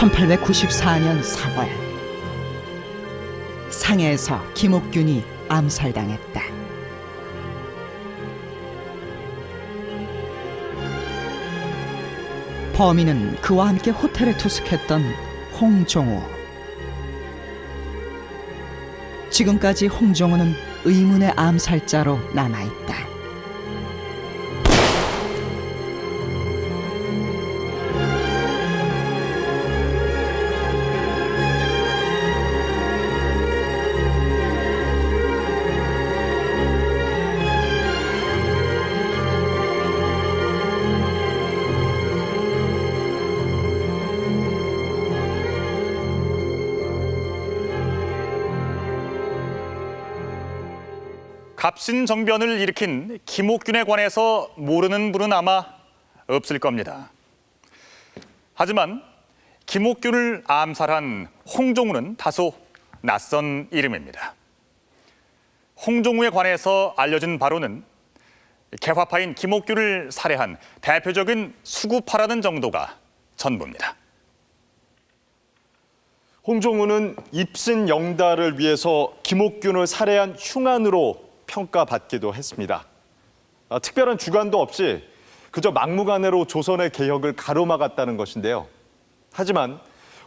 1894년 3월 상해에서 김옥균이 암살당했다. 범인은 그와 함께 호텔에 투숙했던 홍종우. 지금까지 홍종우는 의문의 암살자로 남아있다. 갑신정변을 일으킨 김옥균에 관해서 모르는 분은 아마 없을 겁니다. 하지만 김옥균을 암살한 홍종우는 다소 낯선 이름입니다. 홍종우에 관해서 알려진 바로는 개화파인 김옥균을 살해한 대표적인 수구파라는 정도가 전부입니다. 홍종우는 입신 영달을 위해서 김옥균을 살해한 흉안으로 평가받기도 했습니다. 특별한 주관도 없이 그저 막무가내로 조선의 개혁을 가로막았다는 것인데요. 하지만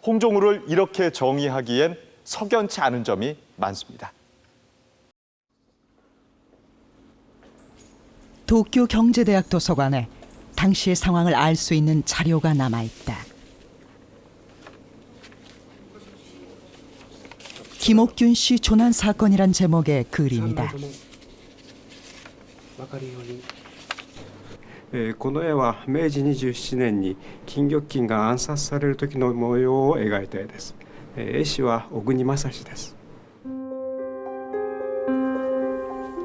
홍종우를 이렇게 정의하기엔 석연치 않은 점이 많습니다. 도쿄 경제대학 도서관에 당시의 상황을 알 수 있는 자료가 남아있다. 김옥균 씨 조난 사건이란 제목의 글입니다. この絵は明治27年に金玉金が暗殺される時の模様を描いた絵です。絵師は小国正史です。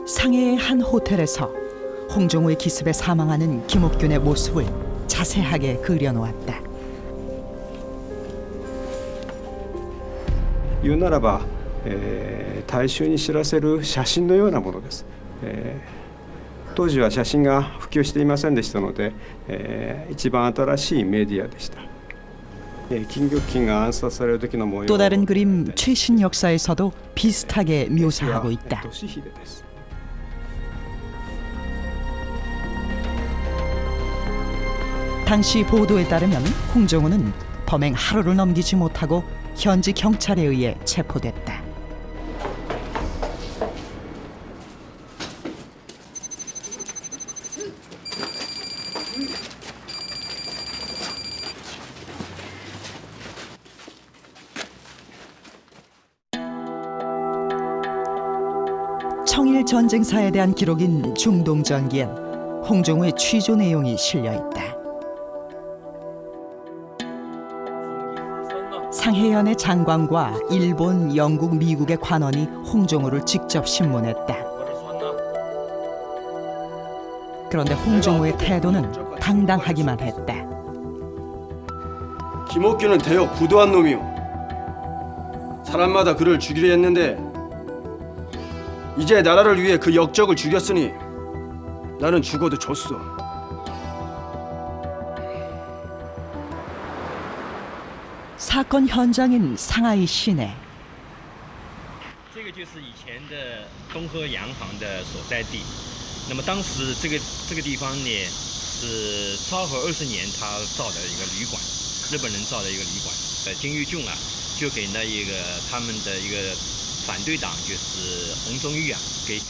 상해의 한 호텔에서 홍종우의 기습에 사망하는 김옥균의 모습을 자세하게 그려놓았다. 言うならば、大衆に知らせる写真のようなものです。当時は写真が普及していませんでしたので、一番新しいメディアでした。金玉金が暗殺される時の模様。 또 다른 그림 최신 역사에서도 비슷하게 묘사하고 있다. 당시 보도에 따르면 홍종우는 범행 하루를 넘기지 못하고 현지 경찰에 의해 체포됐다. 청일 전쟁사에 대한 기록인 중동전기엔 홍종우의 취조 내용이 실려 있다. 상해연의 장관과 일본, 영국, 미국의 관원이 홍종우를 직접 신문했다. 그런데 홍종우의 태도는 당당하기만 했다. 김옥균은 대역 부도한 놈이요. 사람마다 그를 죽이려 했는데 이제 나라를 위해 그 역적을 죽였으니 나는 죽어도 졌어. 사건 현장인 상하이 시내. 这个就是以前的东河洋行的所在地。那么当时这个地方呢是昭和20年他造的一个旅馆，日本人造的一个旅馆。金玉俊啊，就给那一个他们的一个反对党，就是洪宗玉啊，给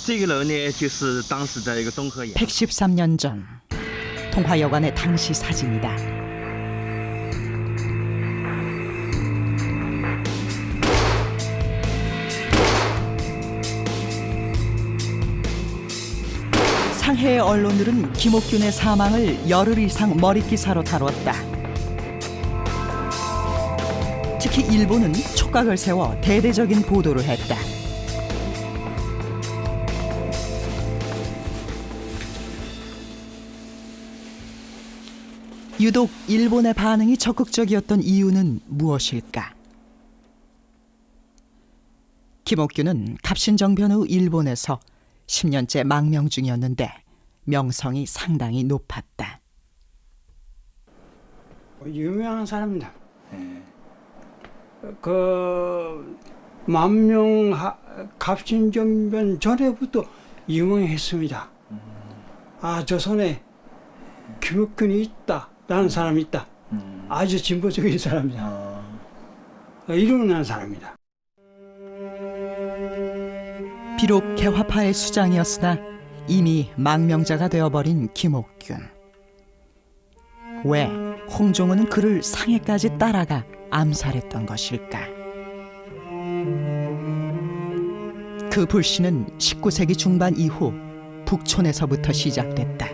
这个人呢就是当时的一个东河洋。 113년 전 통화여관의 당시 사진이다. 상해의 언론들은 김옥균의 사망을 열흘 이상 머릿기사로 다뤘다. 특히 일본은 촉각을 세워 대대적인 보도를 했다. 유독 일본의 반응이 적극적이었던 이유는 무엇일까? 김옥균은 갑신정변 후 일본에서 10년째 망명 중이었는데 명성이 상당히 높았다. 유명한 사람이다. 그 만명 갑신정변 전에부터 유명했습니다. 아, 조선에 김옥균이 있다라는 사람이 있다. 아주 진보적인 사람이다. 이름난 사람이다. 비록 개화파의 수장이었으나 이미 망명자가 되어버린 김옥균. 왜 홍종우는 그를 상해까지 따라가 암살했던 것일까? 그 불신은 19세기 중반 이후 북촌에서부터 시작됐다.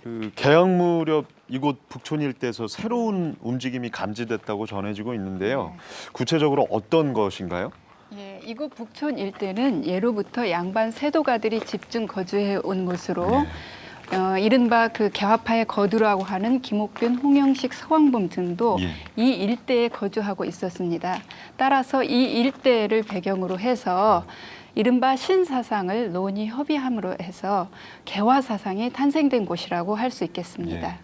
그 개혁 무렵 이곳 북촌 일대에서 새로운 움직임이 감지됐다고 전해지고 있는데요. 구체적으로 어떤 것인가요? 예, 이곳 북촌 일대는 예로부터 양반 세도가들이 집중 거주해 온 곳으로 이른바 그 개화파의 거두라고 하는 김옥균, 홍영식, 서광범 등도 이 일대에 거주하고 있었습니다. 따라서 이 일대를 배경으로 해서 이른바 신사상을 논의 협의함으로 해서 개화사상이 탄생된 곳이라고 할 수 있겠습니다.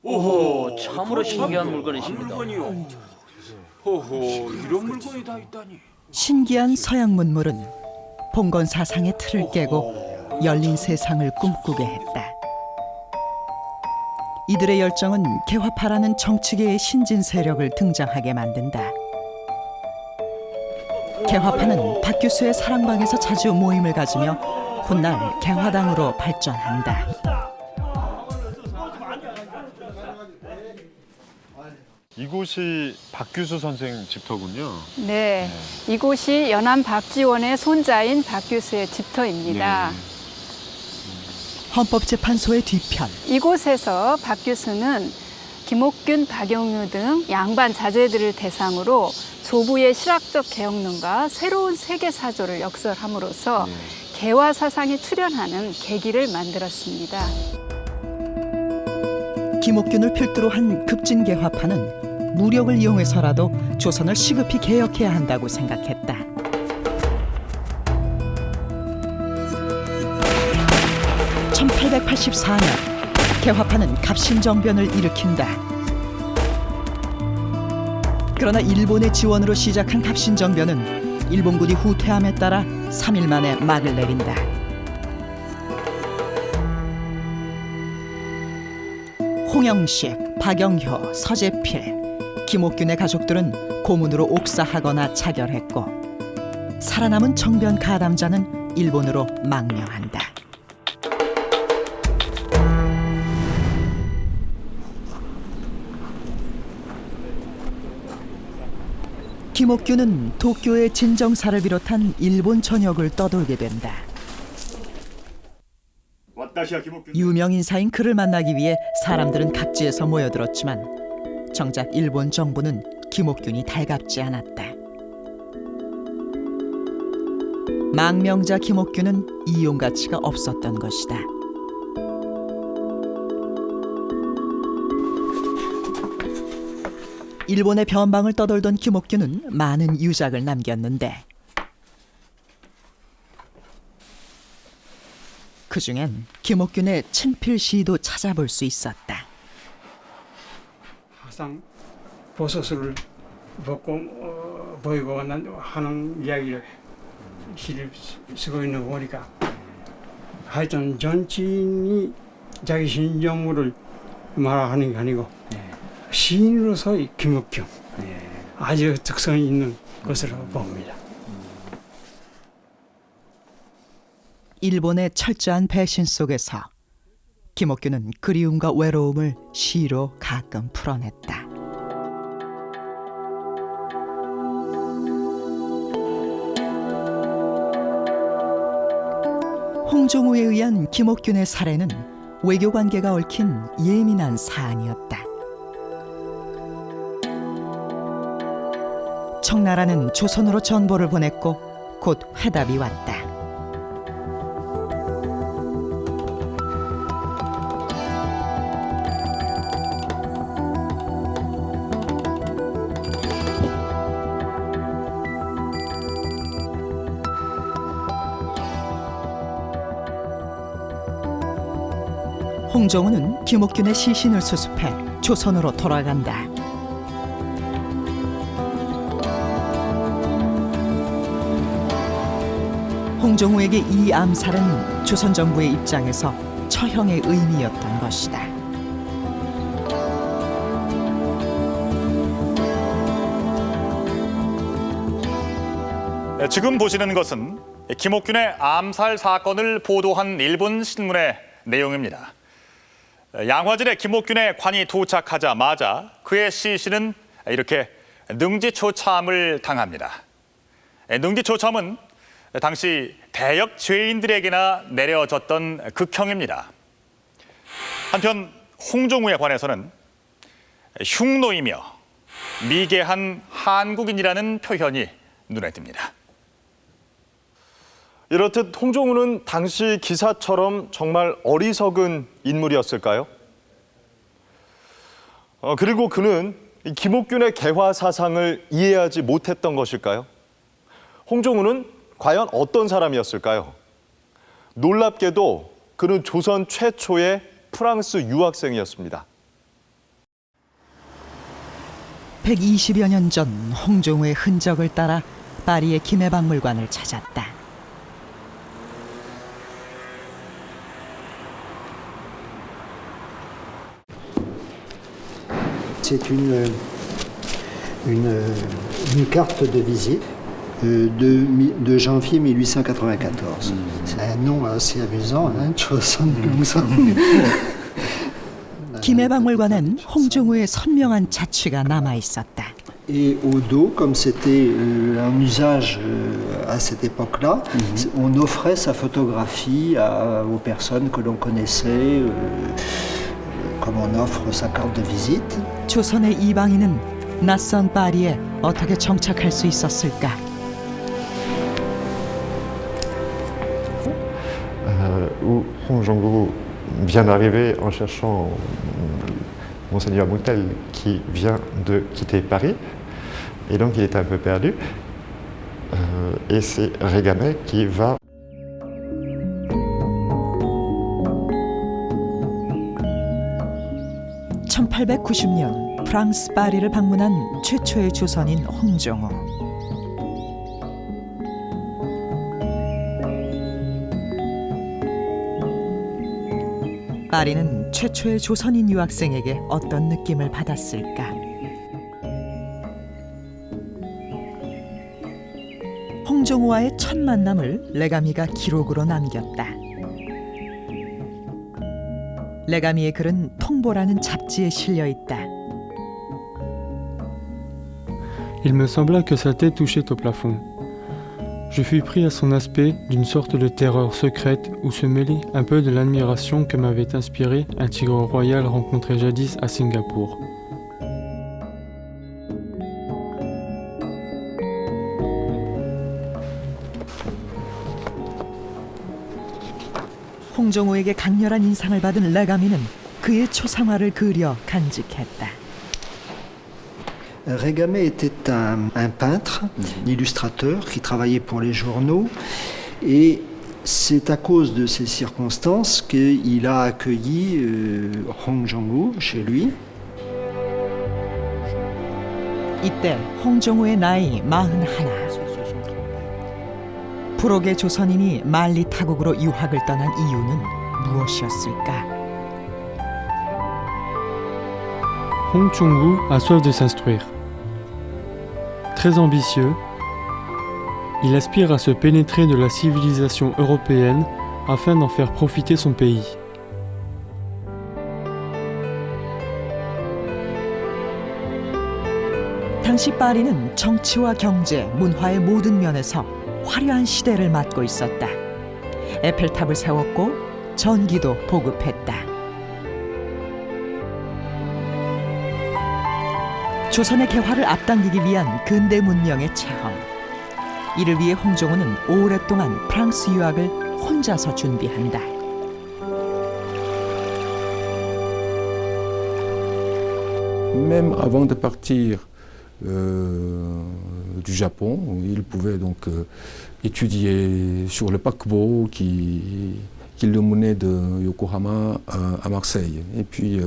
오호, 참으로 신기한 물건이십니다. 호호, 이런 물건이 다 있다니. 신기한 서양 문물은 봉건 사상의 틀을 깨고 열린 세상을 꿈꾸게 했다. 이들의 열정은 개화파라는 정치계의 신진 세력을 등장하게 만든다. 개화파는 박 교수의 사랑방에서 자주 모임을 가지며 훗날 개화당으로 발전한다. 이곳이 박규수 선생 집터군요. 네, 이곳이 연암 박지원의 손자인 박 교수의 집터입니다. 헌법재판소의 뒤편. 이곳에서 박 교수는 김옥균, 박영유 등 양반 자제들을 대상으로 조부의 실학적 개혁론과 새로운 세계사조를 역설함으로써 개화 사상이 출현하는 계기를 만들었습니다. 김옥균을 필두로 한 급진개화파는 무력을 이용해서라도 조선을 시급히 개혁해야 한다고 생각했다. (1884년) 개화파는 갑신정변을 일으킨다. 그러나 일본의 지원으로 시작한 갑신정변은 일본군이 후퇴함에 따라 3일 만에 막을 내린다. 홍영식, 박영효, 서재필, 김옥균의 가족들은 고문으로 옥사하거나 자결했고 살아남은 정변 가담자는 일본으로 망명한다. 김옥균은 도쿄의 진정사를 비롯한 일본 전역을 떠돌게 된다. 유명 인사인 그를 만나기 위해 사람들은 각지에서 모여들었지만 정작 일본 정부는 김옥균이 달갑지 않았다. 망명자 김옥균은 이용 가치가 없었던 것이다. 일본의 변방을 떠돌던 김옥균은 많은 유작을 남겼는데 그중엔 김옥균의 친필 시도 찾아볼 수 있었다. 항상 버섯을 벗고 보이고 하는 이야기를 시를 쓰고 있는 거 보니까 하여튼 전치인이 자기 신정물을 말하는 게 아니고 시인으로서의 김옥균 아주 특성이 있는 것으로 봅니다. 일본의 철저한 배신 속에서 김옥균은 그리움과 외로움을 시로 가끔 풀어냈다. 홍종우에 의한 김옥균의 살해는 외교관계가 얽힌 예민한 사안이었다. 청나라는 조선으로 전보를 보냈고 곧 회답이 왔다. 홍정우는 김옥균의 시신을 수습해 조선으로 돌아간다. 홍정우에게 이 암살은 조선 정부의 입장에서 처형의 의미였던 것이다. 지금 보시는 것은 김옥균의 암살 사건을 보도한 일본 신문의 내용입니다. 양화진에 김옥균의 관이 도착하자마자 그의 시신은 이렇게 능지초참을 당합니다. 능지초참은 당시 대역 죄인들에게나 내려졌던 극형입니다. 한편 홍정우에 관해서는 흉노이며 미개한 한국인이라는 표현이 눈에 띕니다. 이렇듯 홍정우는 당시 기사처럼 정말 어리석은 인물이었을까요? 그리고 그는 김옥균의 개화 사상을 이해하지 못했던 것일까요? 홍정우는 과연 어떤 사람이었을까요? 놀랍게도 그는 조선 최초의 프랑스 유학생이었습니다. 120여 년 전 홍정우의 흔적을 따라 파리의 김해박물관을 찾았다. C'est une carte de visite de janvier 1894. C'est un nom assez amusant, hein, 조선명성. 김해박물관엔 홍정우의 선명한 자취가 남아 있었다. Et au dos, comme c'était un usage à cette époque-là, on offrait sa photographie aux personnes que l'on connaissait, comme on offre sa carte de visite. 조선의 이방인은 낯선 파리에 어떻게 정착할 수 있었을까? Où Hongjongou vient d'arriver en cherchant Monseigneur Moutel qui vient de quitter Paris et donc il est un peu perdu et c'est Régamay qui va (1890년) 프랑스 파리를 방문한 최초의 조선인 홍정우. 파리는 최초의 조선인 유학생에게 어떤 느낌을 받았을까? 홍정우와의 첫 만남을 레가미가 기록으로 남겼다. 레가미의 글은 통보라는 잡지에 실려 있다. Il me sembla que sa tête touchait au plafond. Je fus pris à son aspect d'une sorte de terreur secrète où se mêlait un peu de l'admiration que m'avait inspiré un tigre royal rencontré jadis à Singapour. 홍정우에게 강렬한 인상을 받은 레가미는 그의 초상화를 그려 간직했다. Régamay était un peintre, illustrateur qui travaillait pour les journaux et c'est à cause de ces circonstances qu'il a accueilli 홍정우 chez lui. 이때 홍정우의 나이 41. 불혹의 조선인이 만리 타국으로 유학을 떠난 이유는 무엇이었을까? Hong Chong-woo a soif de s'instruire. Très ambitieux, il aspire à se pénétrer de la civilisation européenne afin d'en faire profiter son pays. 당시 파리는 정치와 경제, 문화의 모든 면에서 화려한 시대를 맞고 있었다. 에펠탑을 세웠고 전기도 보급했다. 조선의 개화를 앞당기기 위한 근대 문명의 체험. 이를 위해 홍정우는 오랫동안 프랑스 유학을 혼자서 준비한다. Même avant de partir du Japon, il pouvait donc étudier sur le paquebot qui qui le menait de Yokohama à Marseille. Et puis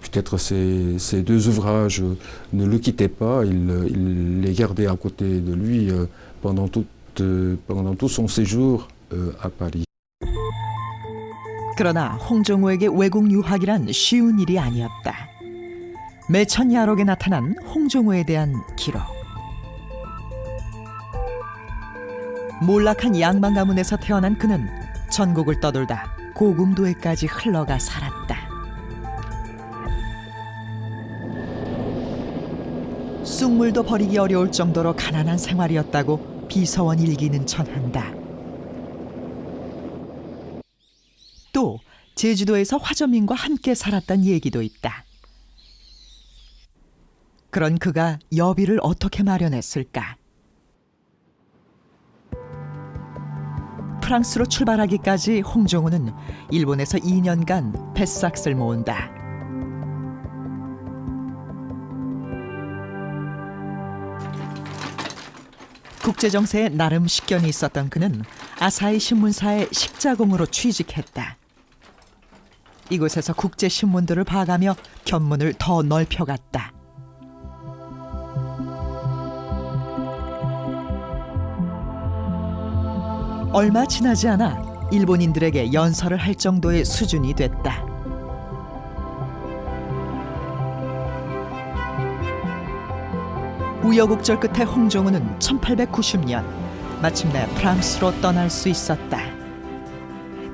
peut-être ces deux ouvrages ne le quittaient pas, il les gardait à côté de lui pendant tout son séjour à Paris. 그러나 홍정호에게 외국 유학이란 쉬운 일이 아니었다. 매천 야록에 나타난 홍정호에 대한 기록. 몰락한 양반 가문에서 태어난 그는 전국을 떠돌다 고궁도에까지 흘러가 살았다. 쑥물도 버리기 어려울 정도로 가난한 생활이었다고 비서원 일기는 전한다. 또 제주도에서 화전민과 함께 살았단 얘기도 있다. 그런 그가 여비를 어떻게 마련했을까? 프랑스로 출발하기까지 홍정호는 일본에서 2년간 뱃삭스를 모은다. 국제정세에 나름 식견이 있었던 그는 아사히 신문사의 식자공으로 취직했다. 이곳에서 국제신문들을 봐가며 견문을 더 넓혀갔다. 얼마 지나지 않아 일본인들에게 연설을 할 정도의 수준이 됐다. 우여곡절 끝에 홍정호는 1890년 마침내 프랑스로 떠날 수 있었다.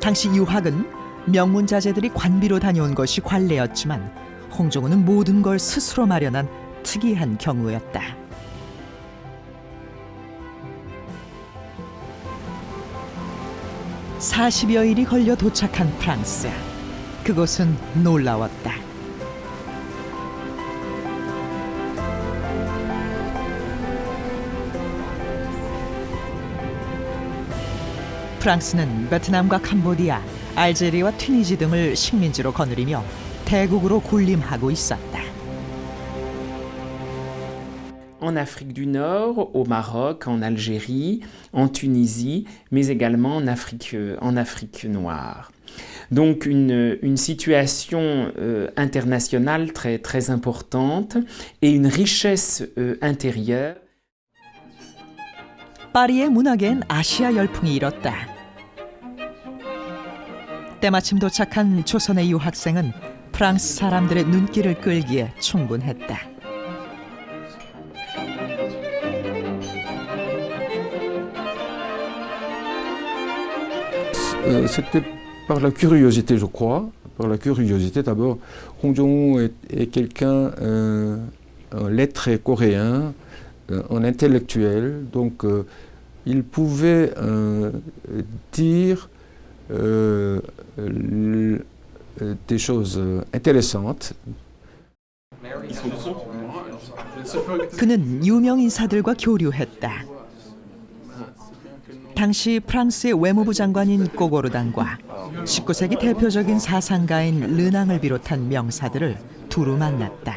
당시 유학은 명문자제들이 관비로 다녀온 것이 관례였지만 홍정호는 모든 걸 스스로 마련한 특이한 경우였다. (40여일이) 걸려 도착한 프랑스. 그곳은 놀라웠다. 프랑스는 베트남과 캄보디아, 알제리와 튀니지 등을 식민지로 거느리며 대국으로 군림하고 있었다. En Afrique du Nord, au Maroc, en Algérie, en Tunisie, mais également en Afrique noire. Donc une situation internationale très importante et une richesse intérieure. 파리의 문학엔 아시아 열풍이 일었다. 때마침 도착한 조선의 유학생은 프랑스 사람들의 눈길을 끌기에 충분했다. C'était par la curiosité, je crois. Par la curiosité, d'abord, Hong Jong-woo est quelqu'un, un lettré coréen, un intellectuel, donc il pouvait dire des choses intéressantes. 그는 유명 인사들과 교류했다. 당시 프랑스의 외무부 장관인 꼬고르당과 19세기 대표적인 사상가인 르낭을 비롯한 명사들을 두루 만났다.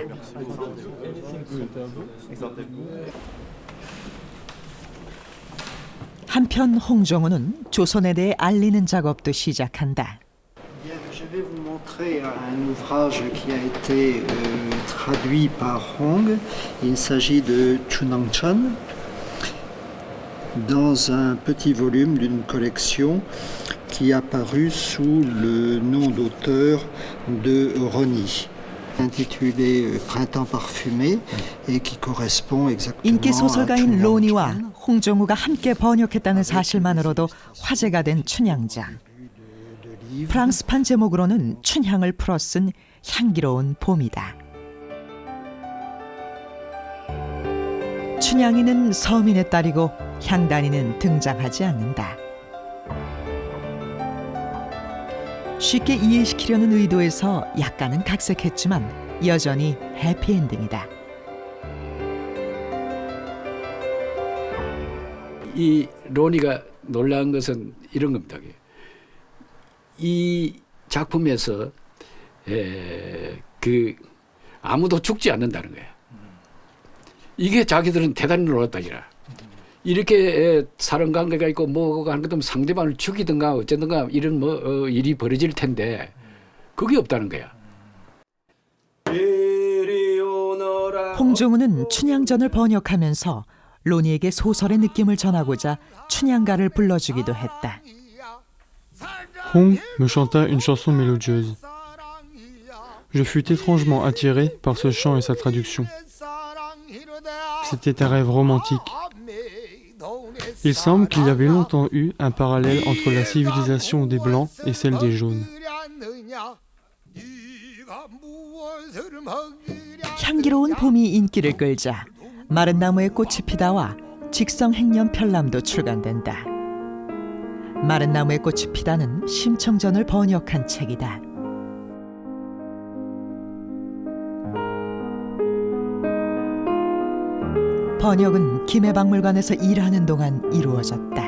한편 홍정호는 조선에 대해 알리는 작업도 시작한다. Je vais vous montrer un ouvrage qui a été traduit par Hong. Il s'agit de Chunangchan, dans un petit volume d'une collection qui est apparue sous le nom d'auteur de Rony, intitulé Printemps parfumé et qui correspond exactement 인기 à 소설가인 로니와 Chunangchan. 홍정호가 함께 번역했다는 사실만으로도 화제가 된 춘향장. 프랑스판 제목으로는 춘향을 풀어 쓴 향기로운 봄이다. 춘향이는 서민의 딸이고 향단이는 등장하지 않는다. 쉽게 이해시키려는 의도에서 약간은 각색했지만 여전히 해피엔딩이다. 이 로니가 놀라운 것은 이런 겁니다. 이 작품에서 아무도 죽지 않는다는 거예요. 이게 자기들은 대단히 놀랐다기라. 이렇게 사람 관계가 있고 뭐가 하는 것도 상대방을 죽이든가 어쩌든가 이런 일이 벌어질 텐데 그게 없다는 거야. 홍종우는 춘향전을 번역하면서 로니에게 소설의 느낌을 전하고자 춘향가를 불러주기도 했다. Hong me chanta une chanson mélodieuse. Je fus étrangement attiré par ce chant et sa traduction. C'était un rêve romantique. Il semble qu'il y avait longtemps eu un parallèle entre la civilisation des Blancs et celle des Jaunes. 향기로운 봄이 인기를 끌자 마른 나무에 꽃이 피다와 직성 행년 편람도 출간된다. 마른 나무에 꽃이 피다는 심청전을 번역한 책이다. 번역은 김해박물관에서 일하는 동안 이루어졌다.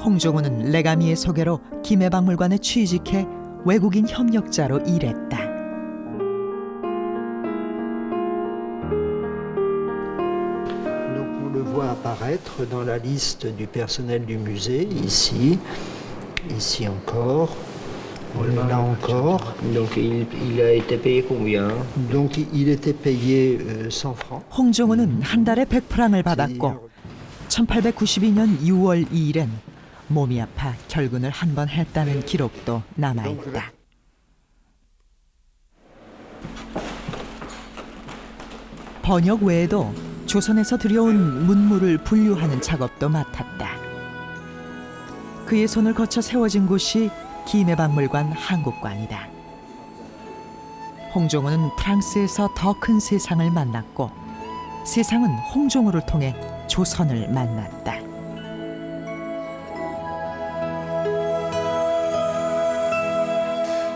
홍종우는 레가미의 소개로 김해박물관에 취직해 외국인 협력자로 일했다. On le voit apparaître dans la liste du personnel du musée, ici encore, là encore. Donc il a été payé combien? Donc il était payé 100 francs. 홍종우는 한 달에 100프랑을 받았고 1892년 6월 2일엔 몸이 아파 결근을 한 번 했다는 기록도 남아있다. 번역 외에도 조선에서 들여온 문물을 분류하는 작업도 맡았다. 그의 손을 거쳐 세워진 곳이 김해박물관 한국관이다. 홍종우는 프랑스에서 더 큰 세상을 만났고 세상은 홍종우를 통해 조선을 만났다.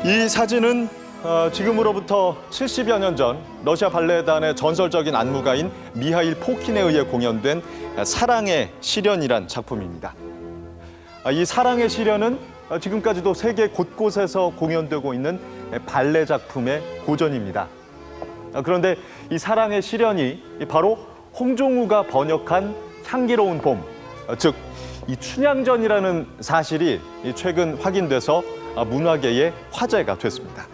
이 사진은 지금으로부터 70여 년 전 러시아 발레단의 전설적인 안무가인 미하일 포킨에 의해 공연된 사랑의 시련이란 작품입니다. 이 사랑의 시련은 지금까지도 세계 곳곳에서 공연되고 있는 발레 작품의 고전입니다. 그런데 이 사랑의 시련이 바로 홍종우가 번역한 향기로운 봄, 즉 이 춘향전이라는 사실이 최근 확인돼서 문화계의 화제가 됐습니다.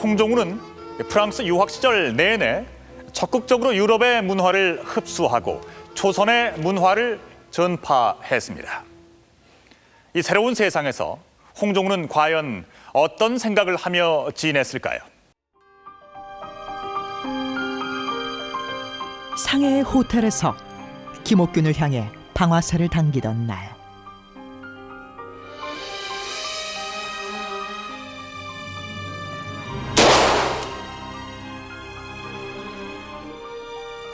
홍종우는 프랑스 유학 시절 내내 적극적으로 유럽의 문화를 흡수하고 조선의 문화를 전파했습니다. 이 새로운 세상에서 홍종우는 과연 어떤 생각을 하며 지냈을까요? 상해의 호텔에서 김옥균을 향해 방화쇠를 당기던 날,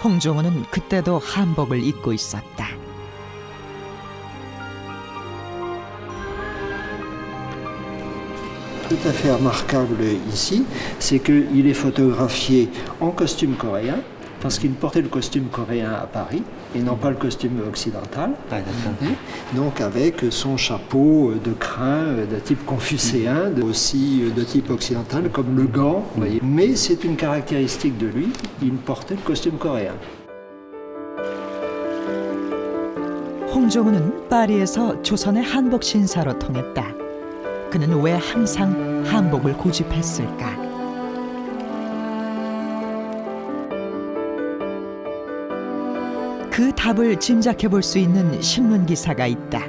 홍종우는 그때도 한복을 입고 있었다. Tout à fait remarquable ici, c'est qu'il est photographié en costume coréen, parce qu'il portait le costume coréen à Paris, et non pas le costume occidental. Donc avec son chapeau de crin de type confucéen, aussi de type occidental, comme le gant. Voyez. Mais c'est une caractéristique de lui, il portait le costume coréen. 홍종우는 파리에서 조선의 한복 신사로 통했다. 그는 왜 항상 한복을 고집했을까? 그 답을 짐작해 볼 수 있는 신문 기사가 있다.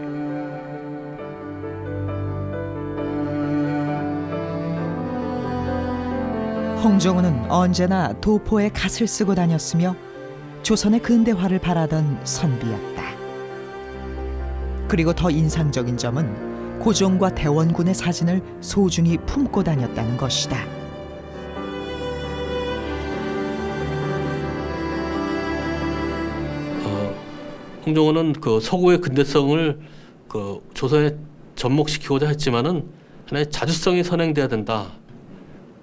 홍종우는 언제나 도포에 갓을 쓰고 다녔으며 조선의 근대화를 바라던 선비였다. 그리고 더 인상적인 점은 고종과 대원군의 사진을 소중히 품고 다녔다는 것이다. 홍종우는 그 서구의 근대성을 그 조선에 접목시키고자 했지만은 하나의 자주성이 선행돼야 된다.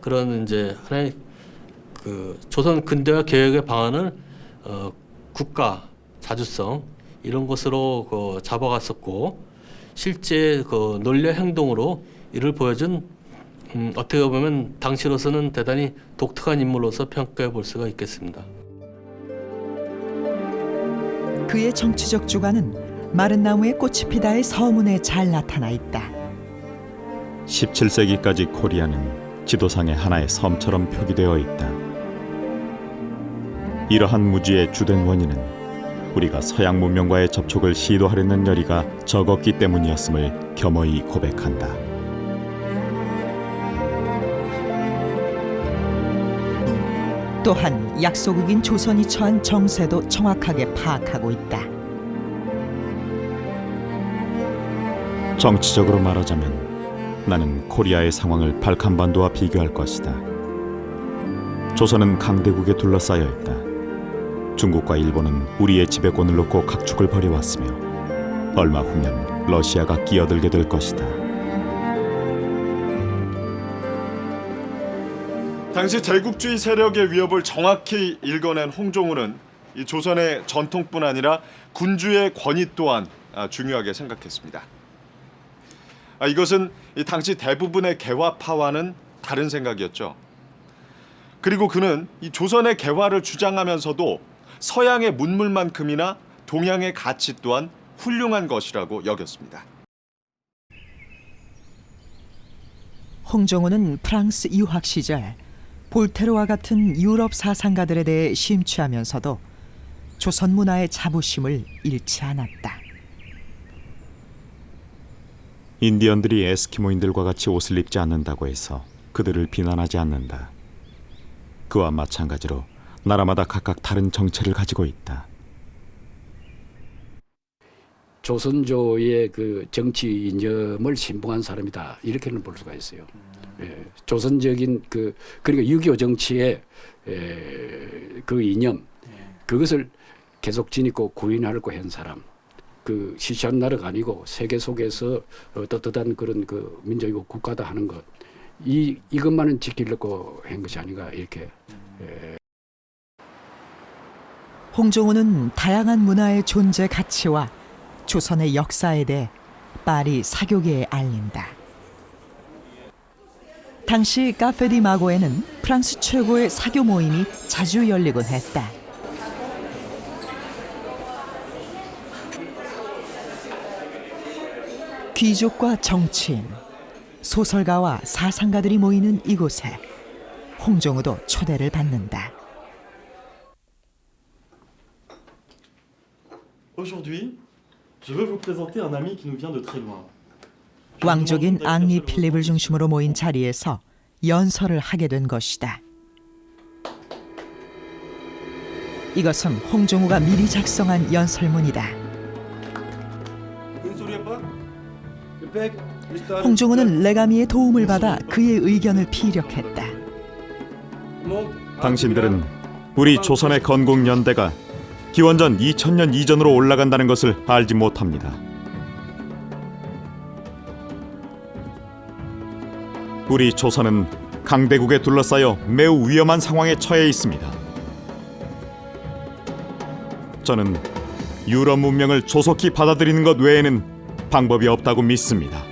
그런 이제 하나의 그 조선 근대화 개혁의 방안을 국가 자주성 이런 것으로 그 잡아갔었고 실제 그 논리와 행동으로 이를 보여준 어떻게 보면 당시로서는 대단히 독특한 인물로서 평가해 볼 수가 있겠습니다. 그의 정치적 주관은 마른 나무에 꽃이 피다의 서문에 잘 나타나 있다. 17세기까지 코리아는 지도상의 하나의 섬처럼 표기되어 있다. 이러한 무지의 주된 원인은 우리가 서양 문명과의 접촉을 시도하려는 열의가 적었기 때문이었음을 겸허히 고백한다. 또한 약소국인 조선이 처한 정세도 정확하게 파악하고 있다. 정치적으로 말하자면 나는 코리아의 상황을 발칸반도와 비교할 것이다. 조선은 강대국에 둘러싸여 있다. 중국과 일본은 우리의 지배권을 놓고 각축을 벌여왔으며 얼마 후면 러시아가 끼어들게 될 것이다. 당시 제국주의 세력의 위협을 정확히 읽어낸 홍종우는 이 조선의 전통뿐 아니라 군주의 권위 또한 중요하게 생각했습니다. 이것은 이 당시 대부분의 개화파와는 다른 생각이었죠. 그리고 그는 이 조선의 개화를 주장하면서도 서양의 문물만큼이나 동양의 가치 또한 훌륭한 것이라고 여겼습니다. 홍종우는 프랑스 유학 시절 볼테르와 같은 유럽 사상가들에 대해 심취하면서도 조선 문화의 자부심을 잃지 않았다. 인디언들이 에스키모인들과 같이 옷을 입지 않는다고 해서 그들을 비난하지 않는다. 그와 마찬가지로 나라마다 각각 다른 정체를 가지고 있다. 조선조의 그 정치 이념을 신봉한 사람이다, 이렇게는 볼 수가 있어요. 조선적인 그러니까 6.25 정치의 그 이념, 그것을 계속 지니고 구인하려고 한 사람, 그 시시한 나라가 아니고 세계 속에서 떳떳한 그런 그 민족이고 국가다 하는 것, 이것만은 지키려고 한 것이 아닌가, 이렇게. 홍종우는 다양한 문화의 존재 가치와 조선의 역사에 대해 파리 사교계에 알린다. 당시 카페 디 마고에는 프랑스 최고의 사교 모임이 자주 열리곤 했다. 귀족과 정치인, 소설가와 사상가들이 모이는 이곳에 홍종우도 초대를 받는다. Aujourd'hui, je veux vous présenter un ami qui nous vient de très loin. 왕족인 앙리 필립을 중심으로 모인 자리에서 연설을 하게 된 것이다. 이것은 홍종우가 미리 작성한 연설문이다. 홍종우는 레가미의 도움을 받아 그의 의견을 피력했다. 당신들은 우리 조선의 건국연대가 기원전 2000년 이전으로 올라간다는 것을 알지 못합니다. 우리 조선은 강대국에 둘러싸여 매우 위험한 상황에 처해 있습니다. 저는 유럽 문명을 조속히 받아들이는 것 외에는 방법이 없다고 믿습니다.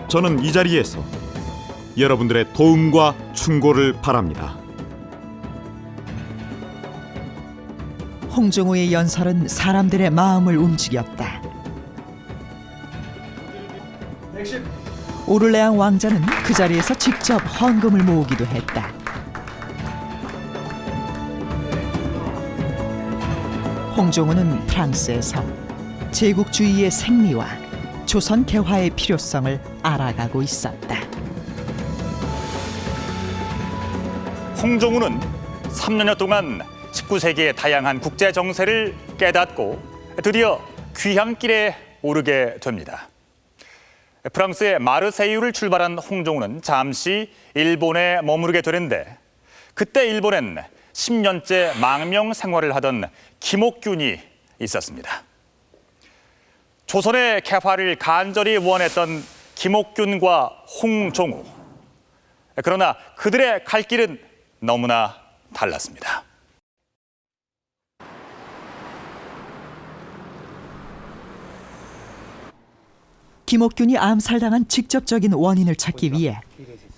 저는 이 자리에서 여러분들의 도움과 충고를 바랍니다. 홍종우의 연설은 사람들의 마음을 움직였다. 오를레앙 왕자는 그 자리에서 직접 헌금을 모으기도 했다. 홍종우는 프랑스에서 제국주의의 생리와 조선 개화의 필요성을 알아가고 있었다. 홍종우는 3년여 동안 19세기의 다양한 국제 정세를 깨닫고 드디어 귀향길에 오르게 됩니다. 프랑스의 마르세유를 출발한 홍종우는 잠시 일본에 머무르게 되는데, 그때 일본엔 10년째 망명 생활을 하던 김옥균이 있었습니다. 조선의 개화를 간절히 원했던 김옥균과 홍종우. 그러나 그들의 갈 길은 너무나 달랐습니다. 김옥균이 암살당한 직접적인 원인을 찾기 위해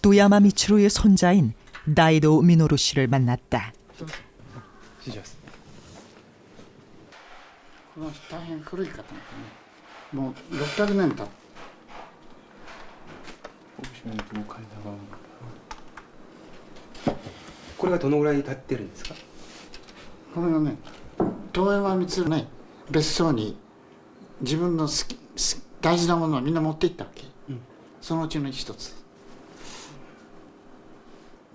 도야마 미츠루의 손자인 다이도 미노루 씨를 만났다. 師匠です。この人大変古い方なんですね。もう600年経って。これがどのぐらい経ってるんですか？これがね、遠山光ね、別荘に自分の大事なものをみんな持っていったわけ。そのうちの一つ。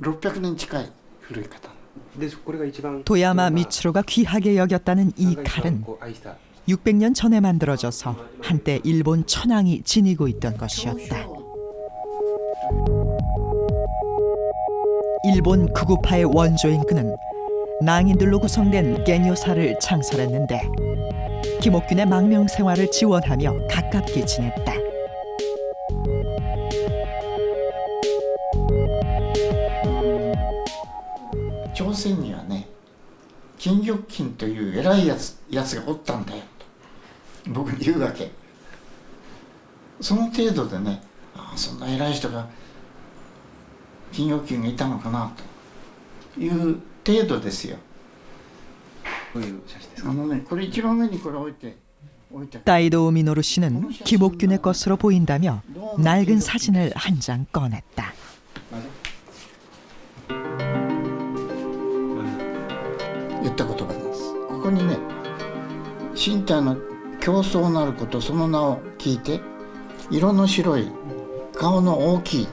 600年近い古い方。でこれが一番 도야마 미츠로가 귀하게 여겼다는 이 칼은 600년 전에 만들어져서 한때 일본 천황이 지니고 있던 것이었다. 일본 극우파의 원조인 그는 낭인들로 구성된 겐요사를 창설했는데 김옥균의 망명 생활을 지원하며 가깝게 지냈다. 조선에はね、金玉金という偉いやつがおったんだよと僕に言うわけ。その程度でね、そんな偉い人が金玉金がいたのかなという程度ですよ。こういう写真ですか？これ一番上にこれ置いて。 다이도 미노루 씨는 김옥균의 것으로 보인다며 낡은 사진을 한 장 꺼냈다. 言った言葉です。ここにね、身体の競争なることその名を聞いて、色の白い顔の大きい。こ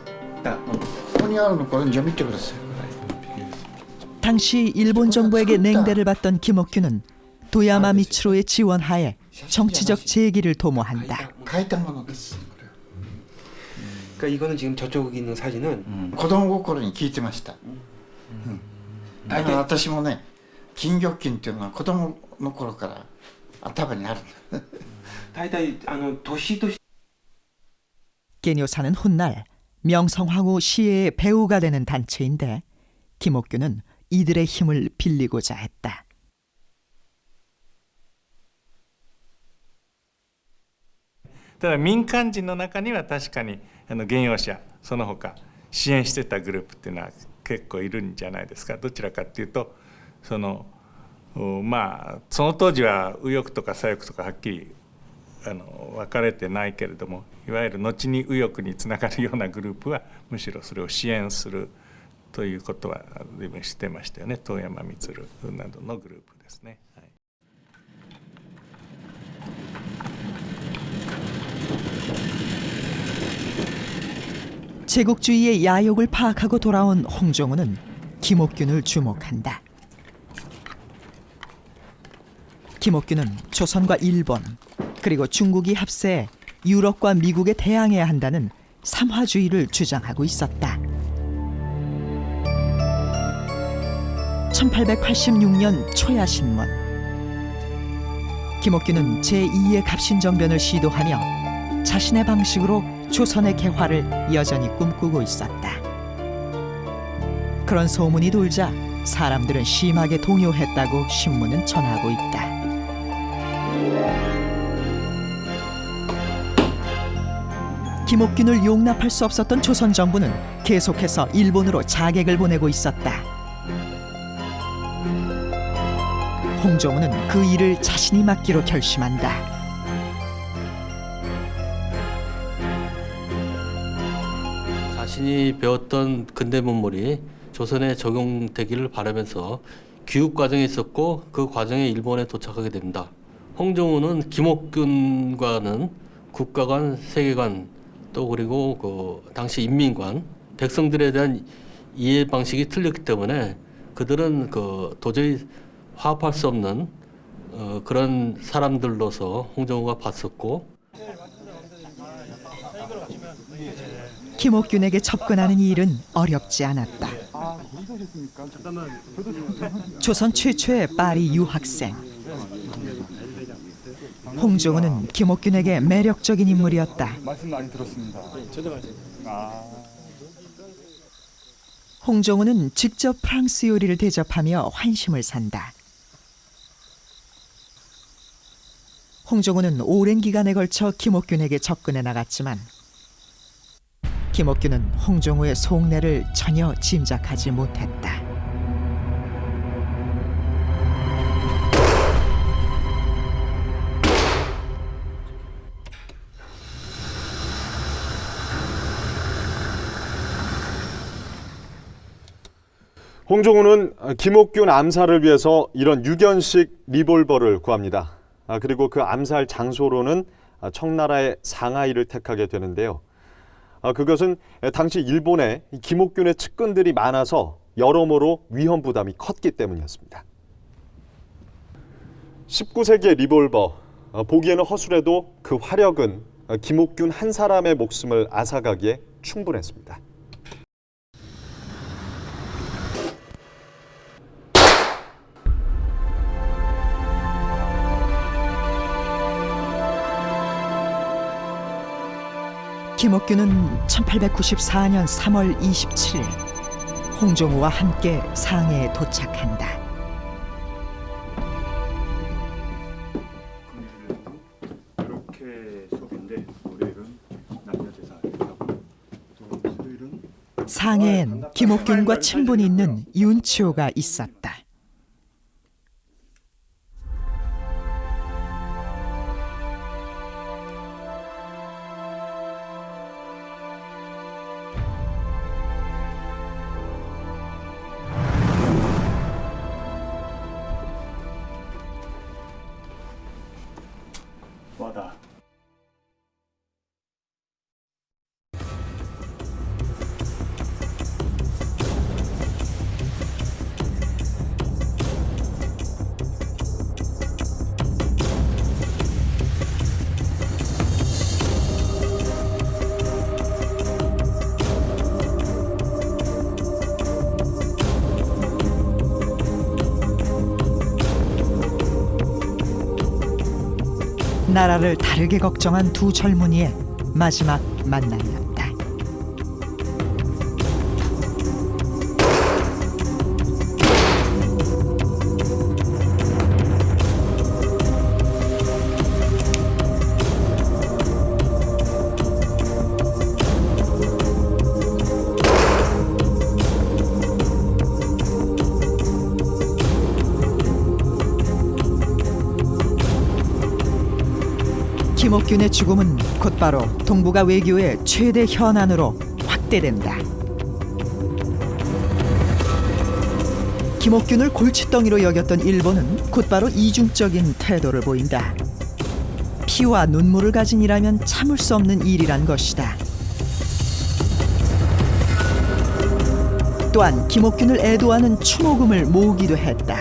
こにあるのこれじゃ見てください。 당시 일본 정부에게 냉대를 받던 김옥균은 도야마 미츠로의 지원하에 정치적 재기를 도모한다. 그러니까 이거는 지금 저쪽에 있는 사진은 子供心に聞いてました。だから私もね、金玉金っていうのは子供の頃から頭にある。大体年と 겐요사는 훗날 명성황후 시의 배우가 되는 단체인데 김옥균은 이들의 힘을 빌리고자 했다. ただ民間人の中には確かに現用者その他支援してたグループっていうのは結構いるんじゃないですか。どちらかっていうとその当時は右翼とか左翼とかはっきり分かれてないけれども、いわゆる後に右翼につながるようなグループはむしろそれを支援するということは随分してましたよね。遠山満などのグループですね。 제국주의의 야욕을 파악하고 돌아온 홍종우는 김옥균을 주목한다. 김옥균은 조선과 일본 그리고 중국이 합세해 유럽과 미국에 대항해야 한다는 삼화주의를 주장하고 있었다. 1886년 초야신문 김옥균은 제2의 갑신정변을 시도하며 자신의 방식으로 조선의 개화를 여전히 꿈꾸고 있었다. 그런 소문이 돌자 사람들은 심하게 동요했다고 신문은 전하고 있다. 김옥균을 용납할 수 없었던 조선 정부는 계속해서 일본으로 자객을 보내고 있었다. 홍종우는 그 일을 자신이 맡기로 결심한다. 자신이 배웠던 근대 문물이 조선에 적용되기를 바라면서 교육 과정에 있었고 그 과정에 일본에 도착하게 됩니다. 홍종우는 김옥균과는 국가관, 세계관 또 그리고 그 당시 인민관, 백성들에 대한 이해 방식이 틀렸기 때문에 그들은 그 도저히 화합할 수 없는 그런 사람들로서 홍종우가 봤었고. 김옥균에게 접근하는 일은 어렵지 않았다. 조선 최초의 파리 유학생. 홍종우는 김옥균에게 매력적인 인물이었다. 말씀 많이 들었습니다. 저도 말씀. 홍종우는 직접 프랑스 요리를 대접하며 환심을 산다. 홍종우는 오랜 기간에 걸쳐 김옥균에게 접근해 나갔지만 김옥균은 홍종우의 속내를 전혀 짐작하지 못했다. 홍종우는 김옥균 암살을 위해서 이런 유견식 리볼버를 구합니다. 그리고 그 암살 장소로는 청나라의 상하이를 택하게 되는데요. 그것은 당시 일본에 김옥균의 측근들이 많아서 여러모로 위험 부담이 컸기 때문이었습니다. 19세기의 리볼버, 보기에는 허술해도 그 화력은 김옥균 한 사람의 목숨을 앗아가기에 충분했습니다. 김옥균은 1894년 3월 27일 홍종우와 함께 상해에 도착한다. 이렇게 수업인데 월요일은 남녀 제사 수요일은 상해엔 김옥균과 친분이 있는 윤치호가 있었다. 와다. 나라를 다르게 걱정한 두 젊은이의 마지막 만남이었다. 김옥균의 죽음은 곧바로 동북아 외교의 최대 현안으로 확대된다. 김옥균을 골칫덩이로 여겼던 일본은 곧바로 이중적인 태도를 보인다. 피와 눈물을 가진 이라면 참을 수 없는 일이란 것이다. 또한 김옥균을 애도하는 추모금을 모으기도 했다.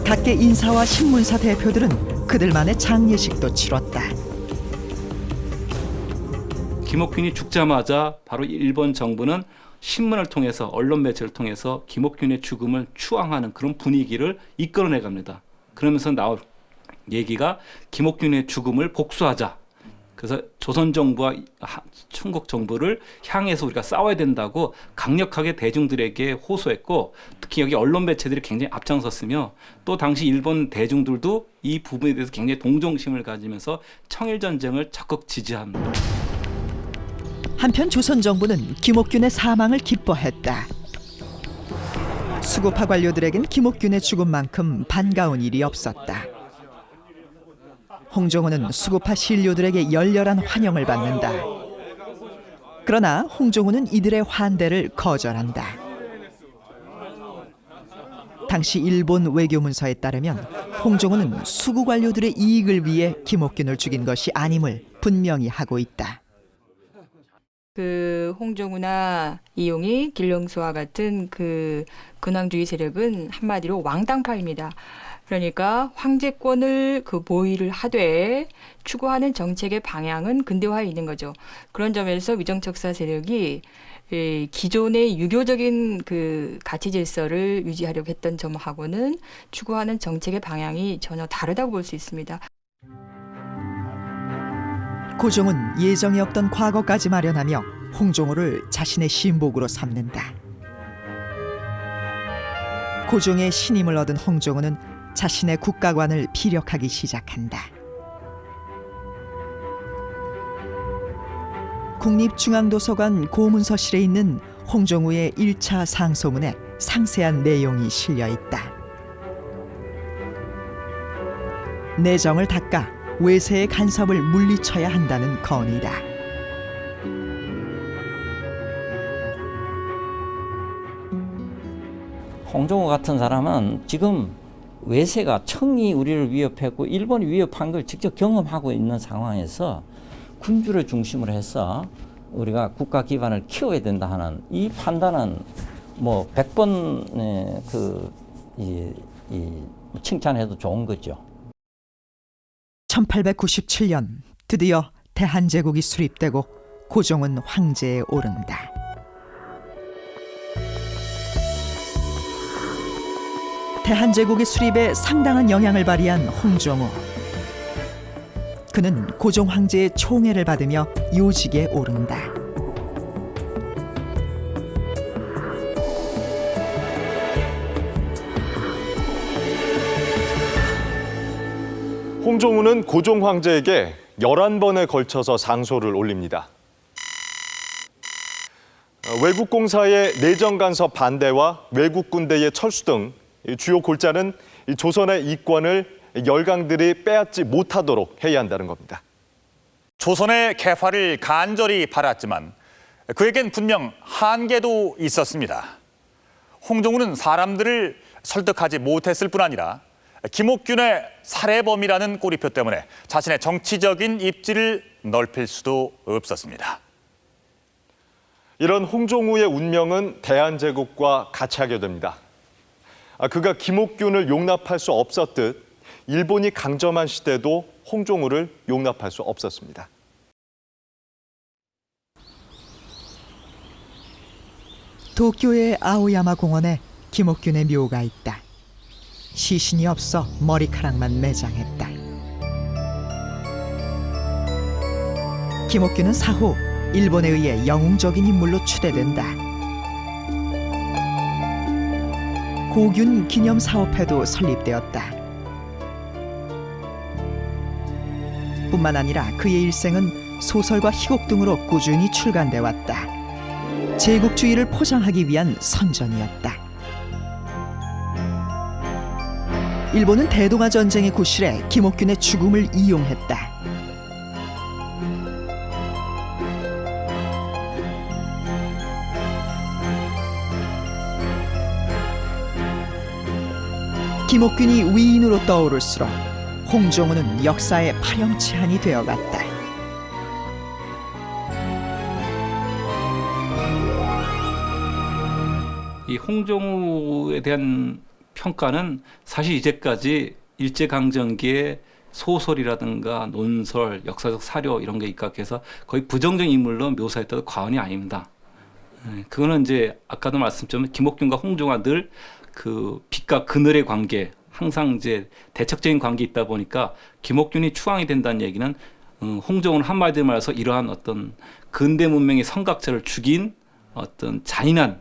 각계 인사와 신문사 대표들은 그들만의 장례식도 치렀다. 김옥균이 죽자마자 바로 일본 정부는 신문을 통해서 언론 매체를 통해서 김옥균의 죽음을 추앙하는 그런 분위기를 이끌어내 갑니다. 그러면서 나올 얘기가 김옥균의 죽음을 복수하자. 그래서 조선 정부와 중국 정부를 향해서 우리가 싸워야 된다고 강력하게 대중들에게 호소했고, 특히 여기 언론 매체들이 굉장히 앞장섰으며 또 당시 일본 대중들도 이 부분에 대해서 굉장히 동정심을 가지면서 청일 전쟁을 적극 지지합니다. 한편 조선 정부는 김옥균의 사망을 기뻐했다. 수구파 관료들에겐 김옥균의 죽음만큼 반가운 일이 없었다. 홍종우는 수구파 신료들에게 열렬한 환영을 받는다. 그러나 홍종우는 이들의 환대를 거절한다. 당시 일본 외교문서에 따르면 홍종우는 수구 관료들의 이익을 위해 김옥균을 죽인 것이 아님을 분명히 하고 있다. 그 홍종우나 이용이, 길령수와 같은 그 근황주의 세력은 한마디로 왕당파입니다. 그러니까 황제권을 그 보위를 하되 추구하는 정책의 방향은 근대화에 있는 거죠. 그런 점에서 위정척사 세력이 기존의 유교적인 그 가치 질서를 유지하려고 했던 점하고는 추구하는 정책의 방향이 전혀 다르다고 볼 수 있습니다. 고종은 예정이 없던 과거까지 마련하며 홍종우를 자신의 신복으로 삼는다. 고종의 신임을 얻은 홍종우는 자신의 국가관을 피력하기 시작한다. 국립중앙도서관 고문서실에 있는 홍종우의 1차 상소문에 상세한 내용이 실려 있다. 내정을 닦아 외세의 간섭을 물리쳐야 한다는 건의다. 홍종호 같은 사람은 지금 외세가 청이 우리를 위협했고 일본이 위협한 걸 직접 경험하고 있는 상황에서 군주를 중심으로 해서 우리가 국가 기반을 키워야 된다 하는 이 판단은 뭐 100번 칭찬해도 좋은 거죠. 1897년 드디어 대한제국이 수립되고 고종은 황제에 오른다. 대한제국의 수립에 상당한 영향을 발휘한 홍종호. 그는 고종 황제의 총애를 받으며 요직에 오른다. 홍종우는 고종 황제에게 11번에 걸쳐서 상소를 올립니다. 외국 공사의 내정 간섭 반대와 외국 군대의 철수 등 주요 골자는 조선의 이권을 열강들이 빼앗지 못하도록 해야 한다는 겁니다. 조선의 개화를 간절히 바랐지만 그에겐 분명 한계도 있었습니다. 홍종우는 사람들을 설득하지 못했을 뿐 아니라 김옥균의 살해범이라는 꼬리표 때문에 자신의 정치적인 입지를 넓힐 수도 없었습니다. 이런 홍종우의 운명은 대한제국과 같이 하게 됩니다. 그가 김옥균을 용납할 수 없었듯 일본이 강점한 시대도 홍종우를 용납할 수 없었습니다. 도쿄의 아오야마 공원에 김옥균의 묘가 있다. 시신이 없어 머리카락만 매장했다. 김옥균은 사후 일본에 의해 영웅적인 인물로 추대된다. 고균 기념사업회도 설립되었다. 뿐만 아니라 그의 일생은 소설과 희곡 등으로 꾸준히 출간돼 왔다. 제국주의를 포장하기 위한 선전이었다. 일본은 대동아 전쟁의 구실에 김옥균의 죽음을 이용했다. 김옥균이 위인으로 떠오를수록 홍종우는 역사의 파렴치한이 되어갔다. 이 홍종우에 대한 평가는 사실 이제까지 일제강점기의 소설이라든가 논설, 역사적 사료 이런 게 입각해서 거의 부정적 인물로 묘사했다도 과언이 아닙니다. 그거는 이제 아까도 말씀드렸지만 김옥균과 홍종우가 늘 그 빛과 그늘의 관계, 항상 이제 대척적인 관계 있다 보니까 김옥균이 추앙이 된다는 얘기는 홍종우는 한마디로 말해서 이러한 어떤 근대 문명의 선각자를 죽인 어떤 잔인한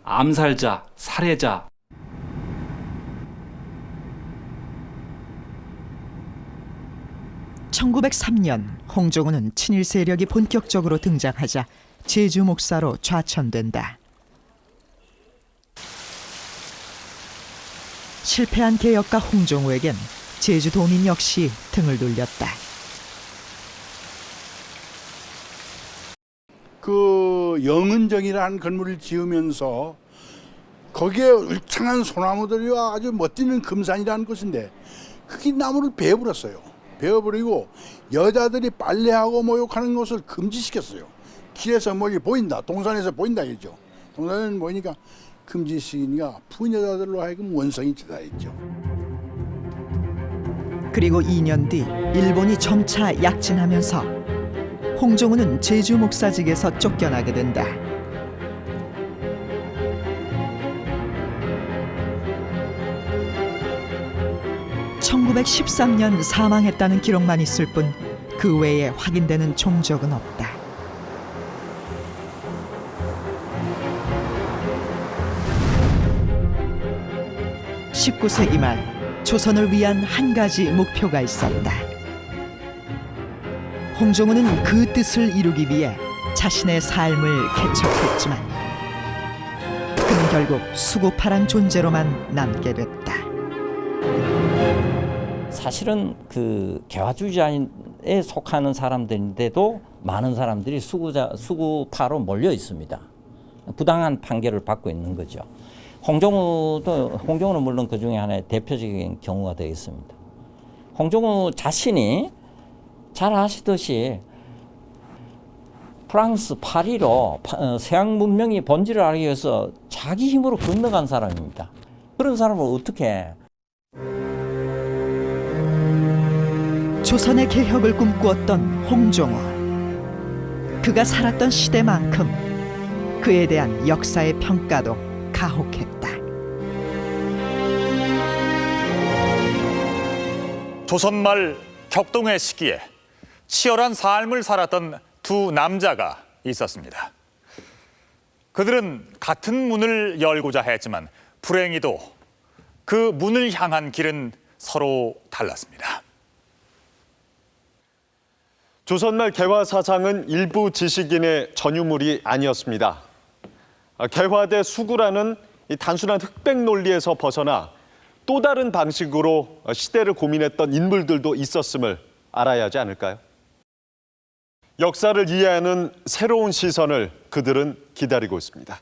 암살자, 살해자. (1903년) 홍종우는 친일 세력이 본격적으로 등장하자 제주 목사로 좌천된다. 실패한 개혁가 홍종우에겐 제주도민 역시 등을 돌렸다. 그 영은정이라는 건물을 지으면서 거기에 울창한 소나무들과 아주 멋지는 금산이라는 곳인데 그게 나무를 베어버렸어요. 베어버리고 여자들이 빨래하고 목욕하는 것을 금지시켰어요. 길에서 멀리 보인다, 동산에서 보인다 이죠. 동산에는 보이니까 금지시키니까 부녀자들로 하여금 원성이 제사했죠. 그리고 2년 뒤 일본이 점차 약진하면서 홍종우는 제주 목사직에서 쫓겨나게 된다. (1913년) 사망했다는 기록만 있을 뿐 그 외에 확인되는 종적은 없다. (19세기) 말 조선을 위한 한 가지 목표가 있었다. 홍종우는 그 뜻을 이루기 위해 자신의 삶을 개척했지만 그는 결국 수고파란 존재로만 남게 됐다. 사실은 그 개화주의자에 속하는 사람들인데도 많은 사람들이 수구파로 몰려 있습니다. 부당한 판결을 받고 있는 거죠. 홍종우는 물론 그 중에 하나의 대표적인 경우가 되겠습니다. 홍종우 자신이 잘 아시듯이 프랑스 파리로 서양 문명의 본질을 알기 위해서 자기 힘으로 건너간 사람입니다. 그런 사람을 어떻게 조선의 개혁을 꿈꾸었던 홍종우. 그가 살았던 시대만큼 그에 대한 역사의 평가도 가혹했다. 조선 말 격동의 시기에 치열한 삶을 살았던 두 남자가 있었습니다. 그들은 같은 문을 열고자 했지만 불행히도 그 문을 향한 길은 서로 달랐습니다. 조선말 개화 사상은 일부 지식인의 전유물이 아니었습니다. 개화대 수구라는 이 단순한 흑백 논리에서 벗어나 또 다른 방식으로 시대를 고민했던 인물들도 있었음을 알아야 하지 않을까요? 역사를 이해하는 새로운 시선을 그들은 기다리고 있습니다.